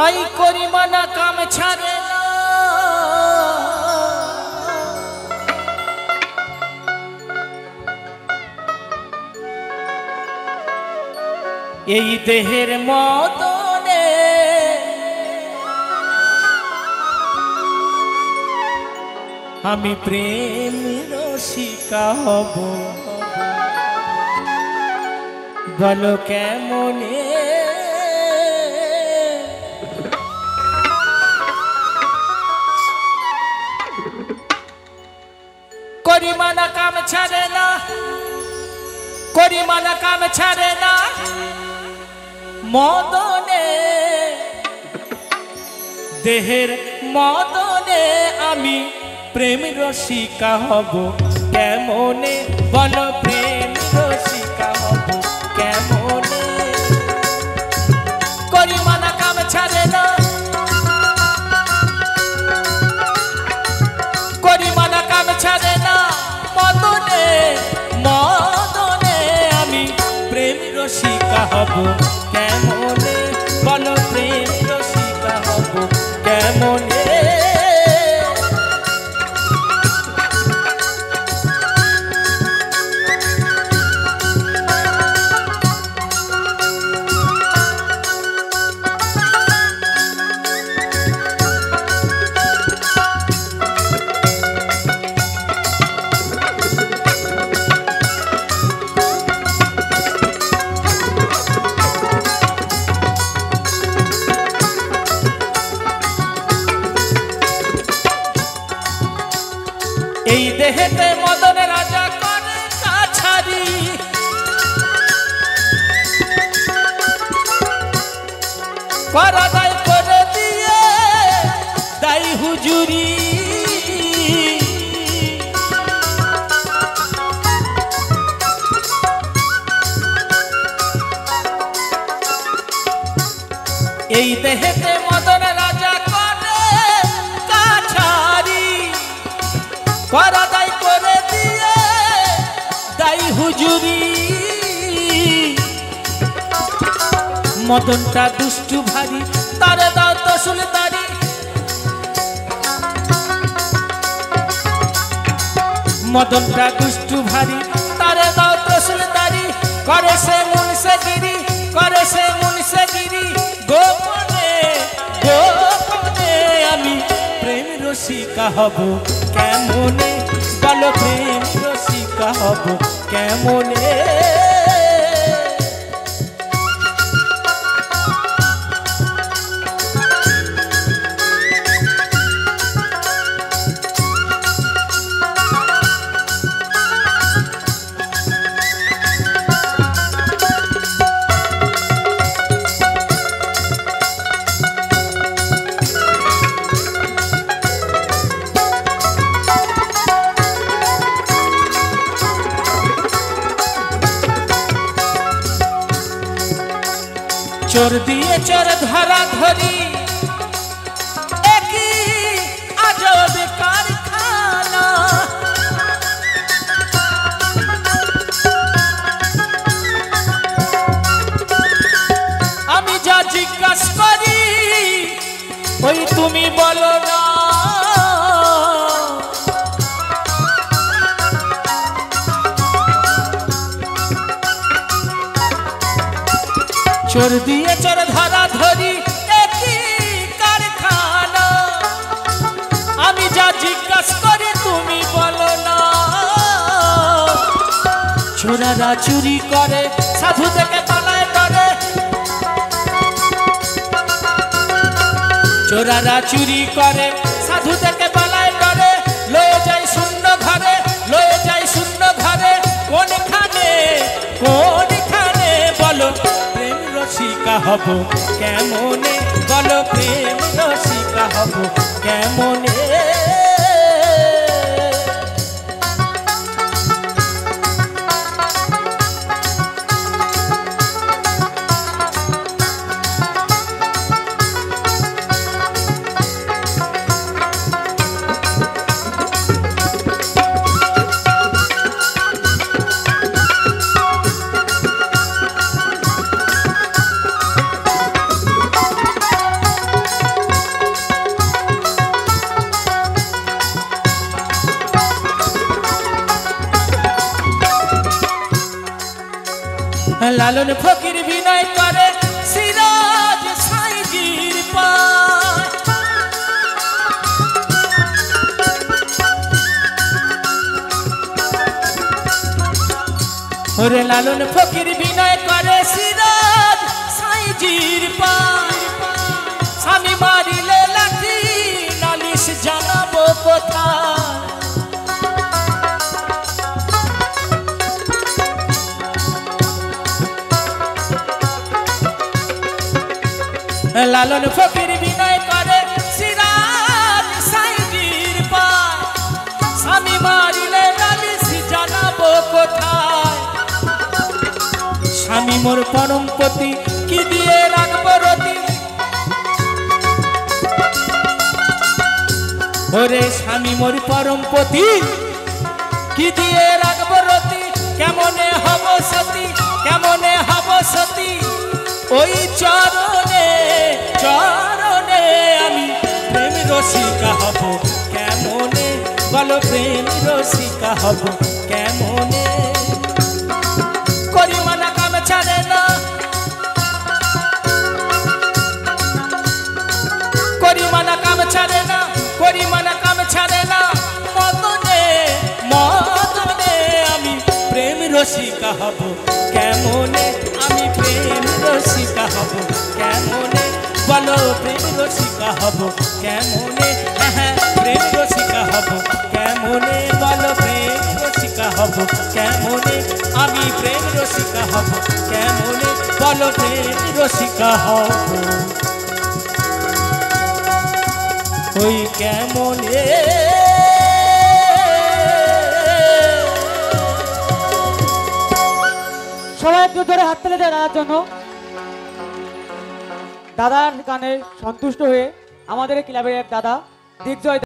তাই করি মানা কাম ছাড়ে না, এই দেহের মতনে আমি প্রেম রসিকা হব, বলো কেমনে। করি মানা কাম ছাড়ে না, করি মানা কাম ছাড়ে না, মদনে দেহের মদনে আমি প্রেম রসিকা হব কেমনে, বলো প্রেম রসিকা হব কেমনে। করি মানা কাম ছাড়ে না, করি মানা কাম ছাড়ে না, মদনে মদনে আমি প্রেম রসিকা হব কেমনে, বলো প্রেম রসিকা হব কেমনে। এই দেহেতে মদন রাজা করে কাছারি, করা দায় করে দিয়ে দাই হুজুরি। এই দেহেতে মদন রাজা করে কাছারি, করা দায় করে দিয়ে দাই হুজুরি। মদনটা দুষ্টু ভারী, তারে দাও তো সুলতানি, মদনটা দুষ্টু ভারী, তারে দাও তো সুলতানি। করে সে মুনসেগিরি, করে সে মুনসেগিরি, গোপনে গোপনে আমি প্রেম রসিকা হব কেমনে, বলো প্রেম রসিকা হব কেমনে। চোর দিয়ে চোর ধরা ধরি, একই আজব কারখানা। আমি যা জিজ্ঞাসা করি ওই তুমি বলো না, চোর দিয়ে চোর ধরা ধরি একই কারখানা। আমি যা জিজ্ঞাসা করি তুমি বলো না। চোরারা চুরি করে সাধু থেকে পালায় ডরে, চোরারা চুরি করে সাধু থেকে পালায় ডরে। লয়ে যাই শূন্য ঘরে, লয়ে যাই শূন্য ঘরে, কোনখানে কোনখানে বলো প্রেম রসিকা হব কেমনে, বলো প্রেম রসিকা হব কেমনে। লালন ফকির বিনয় করে সিরাজ সাইজির পায় ওরে লালন ফকির বিনয় করে সিরাজ সাইজির পায় স্বামী মারিলে লাঠি নালিশ জানাবো কোথায় লালন ফকির বিনয় করে সিরাজ সাইজির পায় স্বামী মারিলে নালিশ জানাবো কোথায় স্বামী মোর পরমপতি কি দিয়ে রাখবো রতি ওরে স্বামী মোর পরমপতি কি দিয়ে রাখবো রতি কেমনে হব সতী কেমনে হব সতী ওই চরণে চরণে আমি প্রেম রসিকা হব কেমনে বলো প্রেম রসিকা হব কেমনে করি মানা কাম ছাড়ে না করি মানা কাম ছাড়ে না করি মানা কাম ছাড়ে না মদনে মদনে আমি প্রেম রসিকা হব কেমনে আমি প্রেম রসিকা হব কেমনে বলো প্রেম রসিকা হব কেমনে হ্যাঁ প্রেম রসিকা হব কেমনে বলো প্রেম রসিকা হব কেমনে আমি প্রেম রসিকা হব কেমনে বলো প্রেম রসিকা হব ওই কেমনে সবাই একটু ধরে হাত তালি দেয় দাদার জন্য দাদার গানে সন্তুষ্ট হয়ে আমাদের ক্লাবের এক দাদা দিগ্জয়